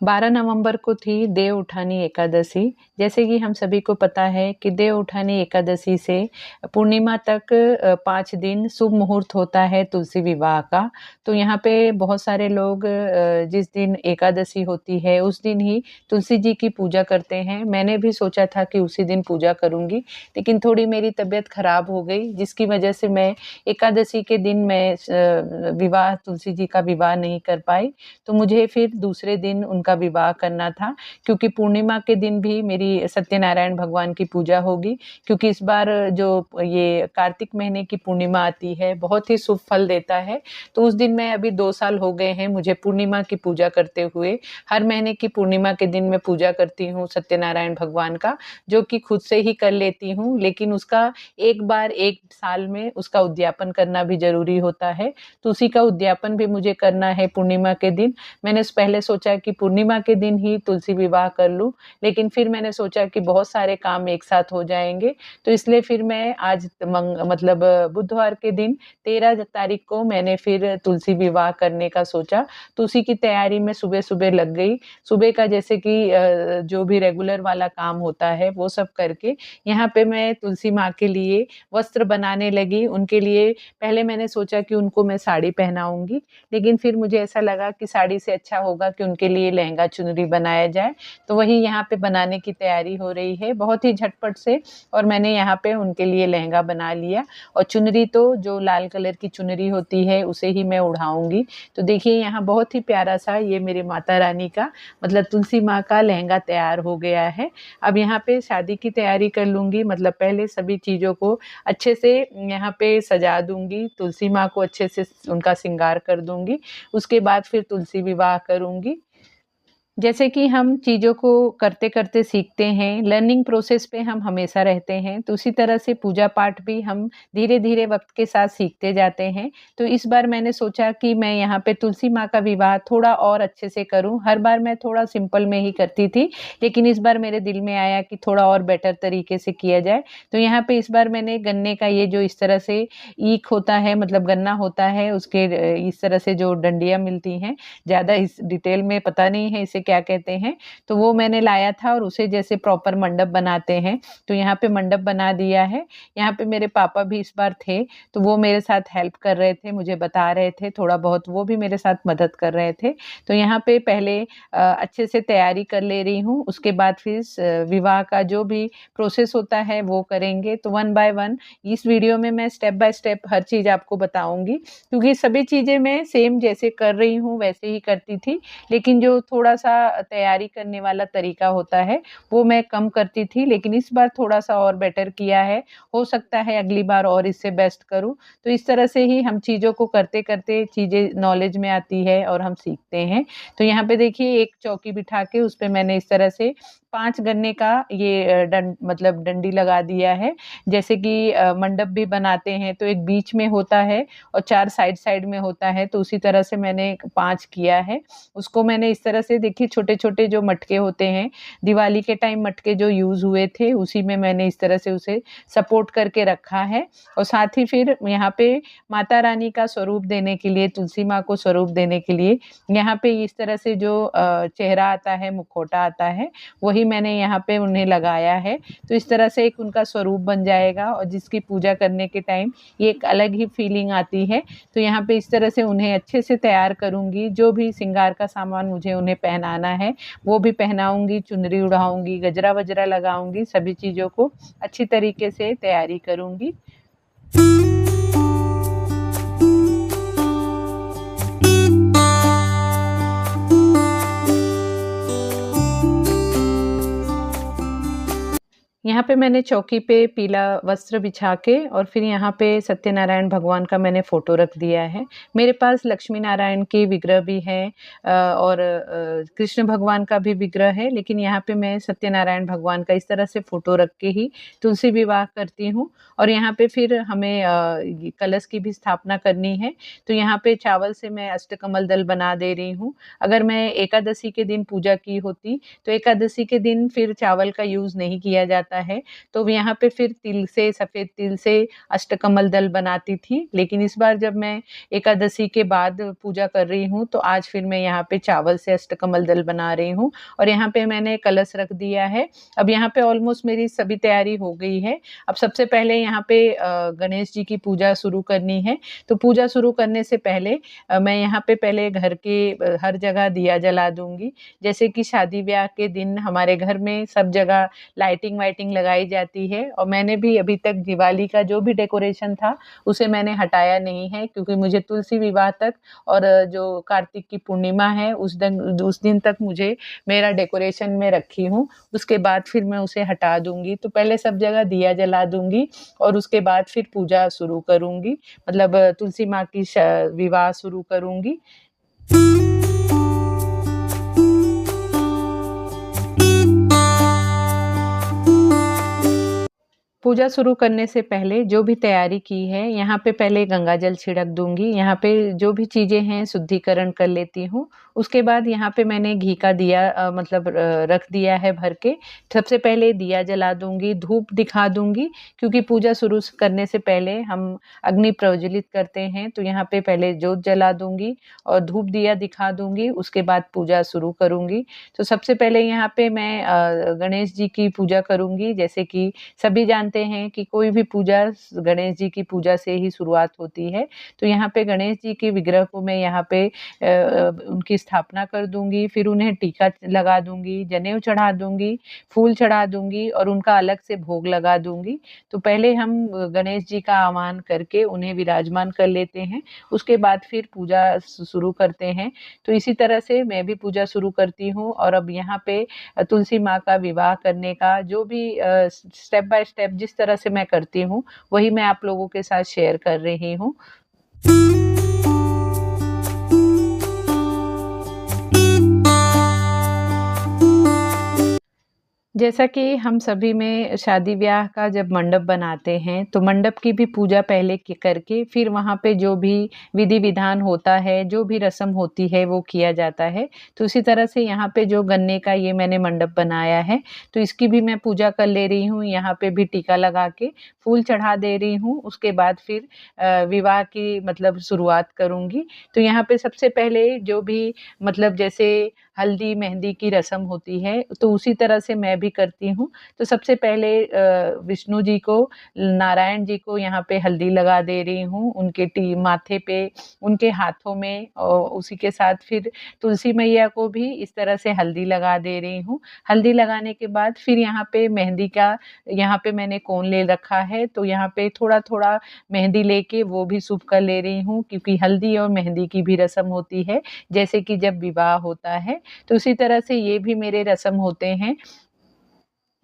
12 नवंबर को थी देव उठानी एकादशी। जैसे कि हम सभी को पता है कि देव उठानी एकादशी से पूर्णिमा तक 5 दिन शुभ मुहूर्त होता है तुलसी विवाह का। तो यहाँ पे बहुत सारे लोग जिस दिन एकादशी होती है उस दिन ही तुलसी जी की पूजा करते हैं। मैंने भी सोचा था कि उसी दिन पूजा करूँगी, लेकिन थोड़ी मेरी तबीयत खराब हो गई, जिसकी वजह से मैं एकादशी के दिन मैं विवाह तुलसी जी का विवाह नहीं कर पाई। तो मुझे फिर दूसरे दिन उनका विवाह करना था, क्योंकि पूर्णिमा के दिन भी मेरी सत्यनारायण भगवान की पूजा होगी, क्योंकि इस बार जो ये कार्तिक महीने की पूर्णिमा आती है बहुत ही शुभ फल देता है। तो उस दिन मैं अभी 2 साल हो गए हैं मुझे पूर्णिमा की पूजा करते हुए। हर महीने की पूर्णिमा के दिन मैं पूजा करती हूँ सत्यनारायण भगवान का, जो कि खुद से ही कर लेती हूँ, लेकिन उसका एक बार 1 साल में उसका उद्यापन करना भी ज़रूरी होता है। तो उसी का उद्यापन भी मुझे करना है पूर्णिमा के दिन। मैंने पहले सोचा कि पूर्णिमा के दिन ही तुलसी विवाह कर लूँ, लेकिन फिर मैंने सोचा कि बहुत सारे काम एक साथ हो जाएँगे, तो इसलिए फिर मैं आज मतलब बुधवार के दिन 13 तारीख को मैंने फिर तुलसी विवाह करने का सोचा। तो उसी की तैयारी में सुबह-सुबह लग गई। सुबह का जैसे कि जो भी रेगुलर वाला काम होता है वो सब करके यहाँ पे मैं तुलसी माँ के लिए वस्त्र बनाने लगी। उनके लिए पहले मैंने सोचा कि उनको मैं साड़ी पहनाऊँगी, लेकिन फिर मुझे ऐसा लगा कि साड़ी से अच्छा होगा कि उनके लिए लहंगा चुनरी बनाया जाए। तो वही यहाँ पे बनाने की तैयारी हो रही है बहुत ही झटपट से, और मैंने यहाँ पे उनके लिए लहंगा बना लिया, और चुनरी तो जो लाल कलर की चुनरी होती है उसे ही मैं ओढ़ाऊँगी। तो देखिए यहाँ बहुत ही प्यारा-सा ये मेरे माता रानी का मतलब तुलसी माँ का लहंगा तैयार हो गया है। अब यहाँ पे शादी की तैयारी कर लूँगी, मतलब पहले सभी चीज़ों को अच्छे से यहाँ पे सजा दूँगी, तुलसी माँ को अच्छे से उनका श्रृंगार कर दूँगी। उसके बाद फिर तुलसी विवाह करूँगी। जैसे कि हम चीज़ों को करते-करते सीखते हैं, लर्निंग प्रोसेस पे हम हमेशा रहते हैं, तो उसी तरह से पूजा-पाठ भी हम धीरे-धीरे वक़्त के साथ सीखते जाते हैं। तो इस बार मैंने सोचा कि मैं यहाँ पे तुलसी माँ का विवाह थोड़ा और अच्छे से करूँ। हर बार मैं थोड़ा सिंपल में ही करती थी, लेकिन इस बार मेरे दिल में आया कि थोड़ा और बेटर तरीके से किया जाए। तो यहाँ पे इस बार मैंने गन्ने का ये जो इस तरह से ईख होता है, मतलब गन्ना होता है, उसके इस तरह से जो डंडियाँ मिलती हैं, ज़्यादा इस डिटेल में पता नहीं है इसे क्या कहते हैं, तो वो मैंने लाया था और उसे जैसे प्रॉपर मंडप बनाते हैं, तो यहाँ पे मंडप बना दिया है। यहाँ पे मेरे पापा भी इस बार थे, तो वो मेरे साथ हेल्प कर रहे थे, मुझे बता रहे थे, थोड़ा बहुत वो भी मेरे साथ मदद कर रहे थे। तो यहाँ पे पहले अच्छे से तैयारी कर ले रही हूँ, उसके बाद फिर विवाह का जो भी प्रोसेस होता है वो करेंगे। तो वन बाय वन इस वीडियो में मैं स्टेप बाय स्टेप हर चीज़ आपको बताऊँगी, क्योंकि सभी चीज़ें मैं सेम जैसे कर रही हूँ वैसे ही करती थी, लेकिन जो थोड़ा-सा तैयारी करने वाला तरीका होता है, वो मैं कम करती थी, लेकिन इस बार थोड़ा-सा और बेटर किया है। हो सकता है अगली बार और इससे बेस्ट करूँ। तो इस तरह से ही हम चीज़ों को करते-करते चीज़ें नॉलेज में आती है और हम सीखते हैं। तो यहाँ पे देखिए एक चौकी बिठा के उस पे मैंने इस तरह से 5 गन्ने का ये मतलब डंडी लगा दिया है। जैसे कि मंडप भी बनाते हैं तो एक बीच में होता है और 4 साइड-साइड में होता है, तो उसी तरह से मैंने 5 किया है। उसको मैंने इस तरह से देखिए छोटे-छोटे जो मटके होते हैं, दिवाली के टाइम मटके जो यूज़ हुए थे, उसी में मैंने इस तरह से उसे सपोर्ट करके रखा है, और साथ ही फिर यहाँ पे माता रानी का स्वरूप देने के लिए, तुलसी माँ को स्वरूप देने के लिए यहाँ पे इस तरह से जो चेहरा आता है, मुखौटा आता है, वही मैंने यहाँ पे उन्हें लगाया है। तो इस तरह से एक उनका स्वरूप बन जाएगा, और जिसकी पूजा करने के टाइम ये एक अलग ही फीलिंग आती है। तो यहाँ पे इस तरह से उन्हें अच्छे से तैयार करूँगी, जो भी श्रृंगार का सामान मुझे उन्हें पहनाना है, वो भी पहनाऊँगी, चुनरी उड़ाऊँगी, गजरा-वजरा लगाऊँगी, सभी चीज़ों को अच्छी तरीके से तैयारी करूँगी। यहाँ पे मैंने चौकी पे पीला वस्त्र बिछा के और फिर यहाँ पे सत्यनारायण भगवान का मैंने फ़ोटो रख दिया है। मेरे पास लक्ष्मी नारायण के विग्रह भी हैं और कृष्ण भगवान का भी विग्रह है, लेकिन यहाँ पे मैं सत्यनारायण भगवान का इस तरह से फ़ोटो रख के ही तुलसी विवाह करती हूँ। और यहाँ पे फिर हमें ये कलश की भी स्थापना करनी है, तो यहाँ पे चावल से मैं अष्टकमल दल बना दे रही हूँ। अगर मैं एकादशी के दिन पूजा की होती, तो एकादशी के दिन फिर चावल का यूज़ नहीं किया जाता है, तो यहाँ पे फिर तिल से, सफ़ेद तिल से अष्टकमल दल बनाती थी। लेकिन इस बार जब मैं एकादशी के बाद पूजा कर रही हूँ, तो आज फिर मैं यहाँ पे चावल से अष्टकमल दल बना रही हूँ और यहाँ पे मैंने कलश रख दिया है। अब यहाँ पे ऑलमोस्ट मेरी सभी तैयारी हो गई है। अब सबसे पहले यहाँ पे गणेश जी की पूजा शुरू करनी है। तो पूजा शुरू करने से पहले मैं यहाँ पे पहले घर के हर जगह दिया जला दूँगी। जैसे कि शादी-ब्याह के दिन हमारे घर में सब जगह लाइटिंग वाइटिंग लगाई जाती है और मैंने भी अभी तक दिवाली का जो भी डेकोरेशन था, उसे मैंने हटाया नहीं है क्योंकि मुझे तुलसी विवाह तक और जो कार्तिक की पूर्णिमा है, उस दिन तक मुझे मेरा डेकोरेशन में रखी हूँ। उसके बाद फिर मैं उसे हटा दूँगी। तो पहले सब जगह दिया जला दूँगी और उसके बाद फिर पूजा शुरू करूँगी। मतलब तुलसी माँ की विवाह शुरू करूँगी। पूजा शुरू करने से पहले जो भी तैयारी की है, यहाँ पे पहले गंगा जल छिड़क दूँगी। यहाँ पे जो भी चीज़ें हैं शुद्धिकरण कर लेती हूँ। उसके बाद यहाँ पे मैंने घी का दिया मतलब रख दिया है भर के। सबसे पहले दिया जला दूँगी, धूप दिखा दूँगी क्योंकि पूजा शुरू करने से पहले हम अग्नि प्रज्वलित करते हैं। तो यहाँ पे पहले जोत जला दूँगी और धूप दिया दिखा दूँगी, उसके बाद पूजा शुरू करूँगी। तो सबसे पहले यहाँ पे मैं गणेश जी की पूजा करूँगी। जैसे कि सभी जानते हैं कि कोई भी पूजा गणेश जी की पूजा से ही शुरुआत होती है। तो यहाँ पे गणेश जी के विग्रह को मैं यहाँ पे उनकी स्थापना कर दूँगी, फिर उन्हें टीका लगा दूँगी, जनेऊ चढ़ा दूँगी, फूल चढ़ा दूँगी और उनका अलग से भोग लगा दूँगी। तो पहले हम गणेश जी का आह्वान करके उन्हें विराजमान कर लेते हैं, उसके बाद फिर पूजा शुरू करते हैं। तो इसी तरह से मैं भी पूजा शुरू करती हूँ और अब यहाँ पे तुलसी माँ का विवाह करने का जो भी स्टेप बाय स्टेप जिस तरह से मैं करती हूँ, वही मैं आप लोगों के साथ शेयर कर रही हूँ। जैसा कि हम सभी में शादी-ब्याह का जब मंडप बनाते हैं, तो मंडप की भी पूजा पहले करके फिर वहाँ पे जो भी विधि-विधान होता है, जो भी रस्म होती है, वो किया जाता है। तो उसी तरह से यहाँ पे जो गन्ने का ये मैंने मंडप बनाया है, तो इसकी भी मैं पूजा कर ले रही हूँ। यहाँ पे भी टीका लगा के फूल चढ़ा दे रही हूँ। उसके बाद फिर विवाह की मतलब शुरुआत करूँगी। तो यहाँ पे सबसे पहले जो भी मतलब जैसे हल्दी, मेहंदी की रस्म होती है, तो उसी तरह से मैं भी करती हूँ। तो सबसे पहले विष्णु जी को, नारायण जी को यहाँ पे हल्दी लगा दे रही हूँ, उनके माथे पे, उनके हाथों में और उसी के साथ फिर तुलसी मैया को भी इस तरह से हल्दी लगा दे रही हूँ। हल्दी लगाने के बाद फिर यहाँ पे मेहंदी का यहाँ पे मैंने कोन ले रखा है, तो यहाँ पे थोड़ा-थोड़ा मेहंदी लेके वो भी शुभ कर ले रही हूँ क्योंकि हल्दी और मेहंदी की भी रस्म होती है, जैसे कि जब विवाह होता है। तो उसी तरह से ये भी मेरे रस्म होते हैं।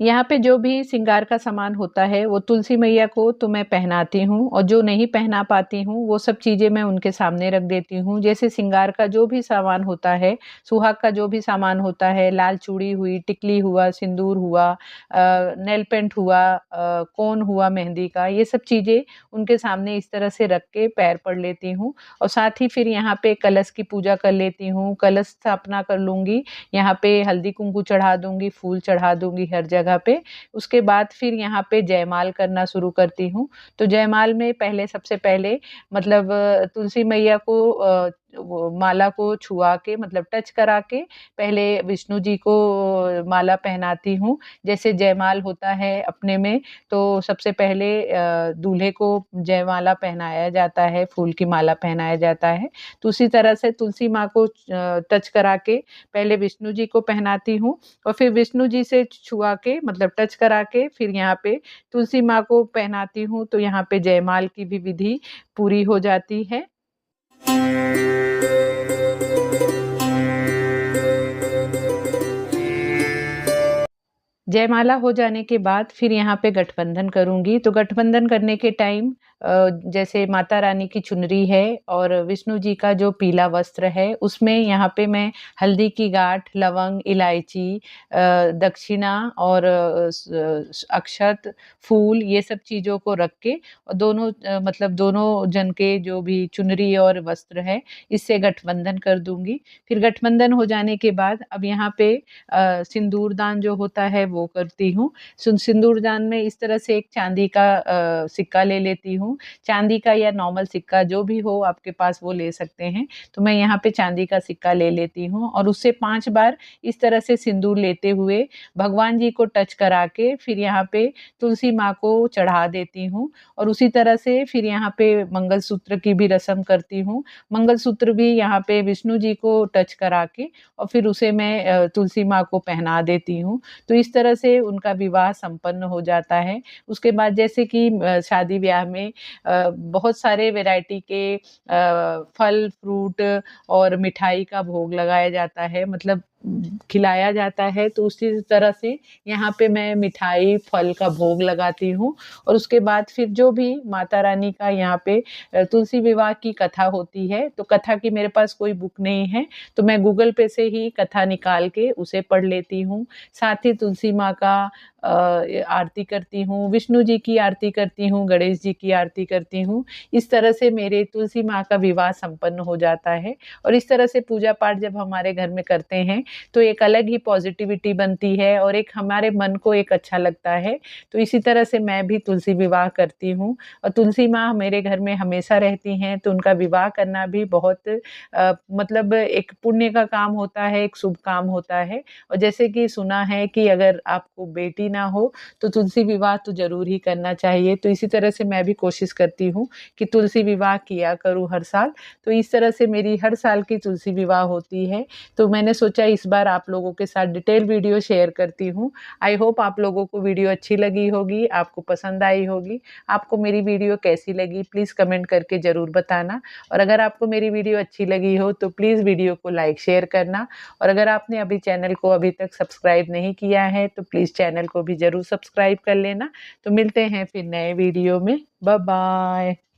यहाँ पे जो भी श्रृंगार का सामान होता है, वो तुलसी मैया को तो मैं पहनाती हूँ और जो नहीं पहना पाती हूँ, वो सब चीज़ें मैं उनके सामने रख देती हूँ। जैसे श्रृंगार का जो भी सामान होता है, सुहाग का जो भी सामान होता है, लाल चूड़ी हुई, टिकली हुआ, सिंदूर हुआ, नेल पेंट हुआ, कोन हुआ मेहंदी का, ये सब चीज़ें उनके सामने इस तरह से रख के पैर पड़ लेती हूँ और साथ ही फिर यहाँ पे कलश की पूजा कर लेती हूँ, कलश स्थापना कर लूँगी। यहाँ पे हल्दी कुंकू चढ़ा दूँगी, फूल चढ़ा दूँगी हर जगह पे। उसके बाद फिर यहाँ पे जयमाल करना शुरू करती हूँ। तो जयमाल में पहले सबसे पहले मतलब तुलसी मैया को वो माला को छुआ के मतलब टच करा के पहले विष्णु जी को माला पहनाती हूँ। जैसे जयमाल होता है अपने में, तो सबसे पहले दूल्हे को जयमाला पहनाया जाता है, फूल की माला पहनाया जाता है। तो उसी तरह से तुलसी माँ को टच करा के पहले विष्णु जी को पहनाती हूँ और फिर विष्णु जी से छुआ के मतलब टच करा के फिर यहाँ पे तुलसी माँ को पहनाती हूँ। तो यहाँ पे जयमाल की भी विधि पूरी हो जाती है। जयमाला हो जाने के बाद फिर यहाँ पे गठबंधन करूँगी, तो गठबंधन करने के टाइम जैसे माता रानी की चुनरी है और विष्णु जी का जो पीला वस्त्र है, उसमें यहाँ पे मैं हल्दी की गाँठ, लवंग, इलायची, दक्षिणा और अक्षत, फूल, ये सब चीज़ों को रख के और दोनों मतलब दोनों जन के जो भी चुनरी और वस्त्र है, इससे गठबंधन कर दूँगी। फिर गठबंधन हो जाने के बाद अब यहाँ पे सिंदूर दान जो होता है वो करती हूँ। सिंदूर दान में इस तरह से एक चांदी का सिक्का ले लेती हूँ। चांदी का या नॉर्मल सिक्का जो भी हो आपके पास वो ले सकते हैं। तो मैं यहाँ पे चांदी का सिक्का ले लेती हूँ और उससे 5 बार इस तरह से सिंदूर लेते हुए भगवान जी को टच करा के फिर यहाँ पे तुलसी माँ को चढ़ा देती हूँ और उसी तरह से फिर यहाँ पे मंगलसूत्र की भी रस्म करती हूँ। मंगलसूत्र भी यहाँ पे विष्णु जी को टच करा के और फिर उसे मैं तुलसी माँ को पहना देती हूँ। तो इस तरह से उनका विवाह संपन्न हो जाता है। उसके बाद जैसे कि शादी ब्याह में बहुत सारे वैरायटी के फल, फ्रूट और मिठाई का भोग लगाया जाता है, मतलब खिलाया जाता है। तो उसी तरह से यहाँ पे मैं मिठाई, फल का भोग लगाती हूँ और उसके बाद फिर जो भी माता रानी का यहाँ पे तुलसी विवाह की कथा होती है, तो कथा की मेरे पास कोई बुक नहीं है, तो मैं गूगल पे से ही कथा निकाल के उसे पढ़ लेती हूँ। साथ ही तुलसी माँ का आरती करती हूँ, विष्णु जी की आरती करती हूँ, गणेश जी की आरती करती हूँ। इस तरह से मेरे तुलसी माँ का विवाह संपन्न हो जाता है और इस तरह से पूजा पाठ जब हमारे घर में करते हैं, तो एक अलग ही पॉजिटिविटी बनती है और एक हमारे मन को एक अच्छा लगता है। तो इसी तरह से मैं भी तुलसी विवाह करती हूँ और तुलसी माँ मेरे घर में हमेशा रहती हैं, तो उनका विवाह करना भी बहुत मतलब एक पुण्य का काम होता है, एक शुभ काम होता है। और जैसे कि सुना है कि अगर आपको बेटी ना हो, तो तुलसी विवाह तो ज़रूर ही करना चाहिए। तो इसी तरह से मैं भी कोशिश करती हूँ कि तुलसी विवाह किया करूँ हर साल। तो इस तरह से मेरी हर साल की तुलसी विवाह होती है। तो मैंने सोचा इस बार आप लोगों के साथ डिटेल वीडियो शेयर करती हूँ। आई होप आप लोगों को वीडियो अच्छी लगी होगी, आपको पसंद आई होगी। आपको मेरी वीडियो कैसी लगी प्लीज़ कमेंट करके ज़रूर बताना और अगर आपको मेरी वीडियो अच्छी लगी हो तो प्लीज़ वीडियो को लाइक शेयर करना और अगर आपने अभी चैनल को अभी तक सब्सक्राइब नहीं किया है तो प्लीज़ चैनल को भी ज़रूर सब्सक्राइब कर लेना। तो मिलते हैं फिर नए वीडियो में। Bye bye.